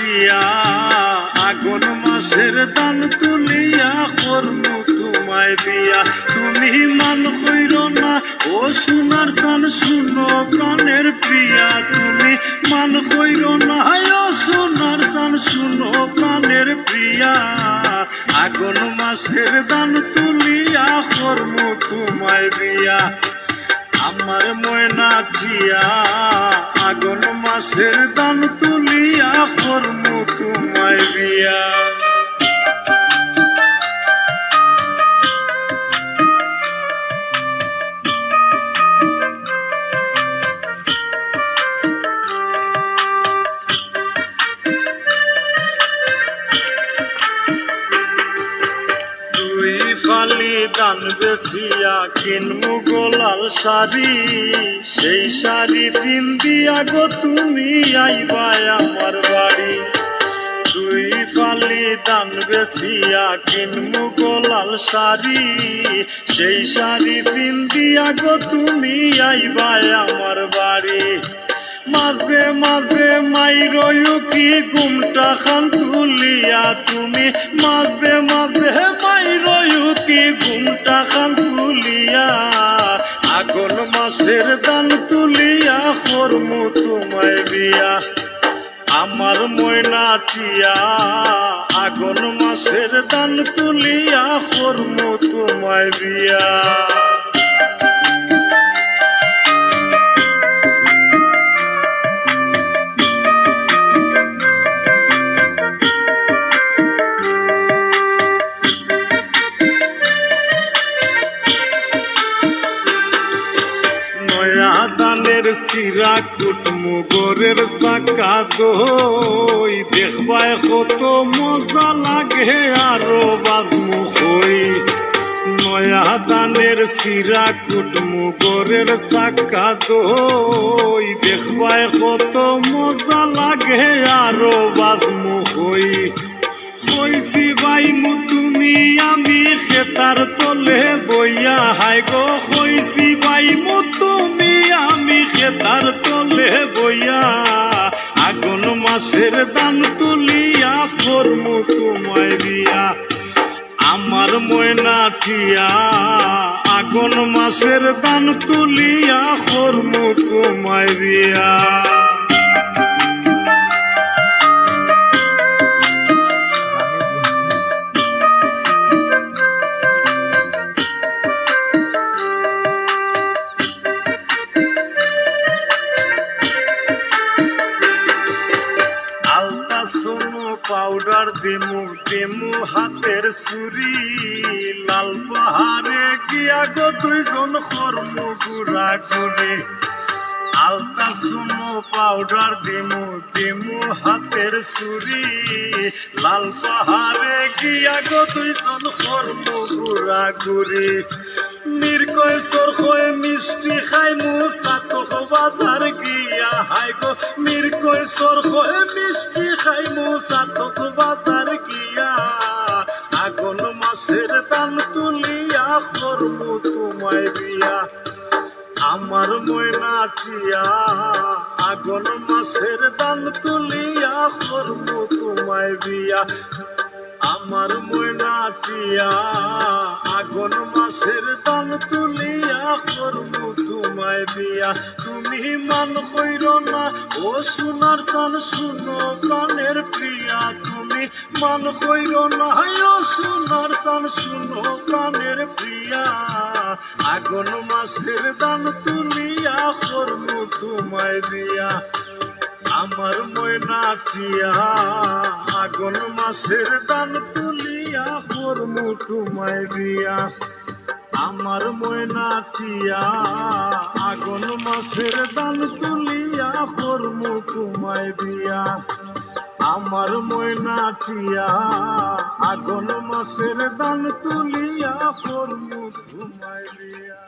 টিয়া আগুন মাসের দান তুলিয়া করমু তোমায় বিয়া। তুমি মান কইর না ও সোনার চান শুনো প্রাণের প্রিয়া। তুমি মান কইর না ও সোনার চান শুনো প্রাণের প্রিয়া। আগুন মাসের দান তুলিয়া করমু তোমায় বিয়া। আমার ময়না টিয়া আগুন মাসের দান তুলিয়া করমু তোমায় বিয়া। ফালি দান বেসিয়া কিনমু গোলাল শাড়ি, সেই শাড়ি পিন্দিয়া গো তুমি আইবা আমার বাড়ি। দুই ফালি দান বেসিয়া কিনমু গোলাল শাড়ি, সেই শাড়ি পিন্দিয়া গো তুমি আইবা আমার বাড়ি। মাঝে মাঝে মাইরয়ু কি ঘুমটা খান তুলিয়া তুমি, মাঝে মাঝে মাইরয়ু কি ঘুমটা খান তুলিয়া। আগুন মাসের দান তুলিয়া করমু তোমায় বিয়া। আমার ময়না টিয়া আগুন মাসের দান তুলিয়া করমু তোমায় বিয়া। দানের সিরা কুটমু গোরের চাকা দই, দেখবায় কত মজা লাগে আরো বাজমু হই। নয়া দানের সিরা কুটমু গোরের চাকা দই, দেখবায় কত মজা লাগে আরো বাজমু হই। কইছি বাইমু তুমি আমি খেতার তলে বইয়া, হাই গো কইছি বাইমু তুমি আমি খেতার তলে বইয়া। আগুন মাসের দান তুলিয়া করমু তোমায় বিয়া। আমার ময়না টিয়া আগুন মাসের দান তুলিয়া করমু তোমায় বিয়া। পাউডার দিমু দিমু হাতের ছুরি, লাল পাহাড়ে গিয়া গো দুইজন করমু গুড়া গুড়ি। আলতা শুনো পাউডার দিমু দিমু হাতের ছুরি, লাল পাহাড়ে গিয়া গো দুইজন করমু গুড়া গুড়ি। মিরকয় সরকয় মিষ্টি খাইমু সাতক বাজার গিয়া, হাই গো মিরকয় সরকয় মিষ্টি খাইমু সাতক বাজার গিয়া। আগুন মাসের দান তুলিয়া করমু তোমায় বিয়া। আমার ময়না টিয়া আগুন মাসের দান তুলিয়া করমু তোমায় বিয়া। আমার ময়না টিয়া আগুন মাসের দান তুলিয়া করমু তোমায় বিয়া। তুমি মান কইর না ও সোনার চান শুনো প্রাণের প্রিয়া। তুমি মান কইর না ও সোনার চান শুনো প্রাণের প্রিয়া। আগুন মাসের দান তুলিয়া করমু তোমায় বিয়া। আমার ময়না টিয়া আগুন মাসের দান তুলিয়া করমু তোমায় বিয়া। আমার ময়না টিয়া আগুন মাসের দান তুলিয়া করমু তোমায় বিয়া। আমার ময়না টিয়া আগুন মাসের দান তুলিয়া করমু তোমায় বিয়া।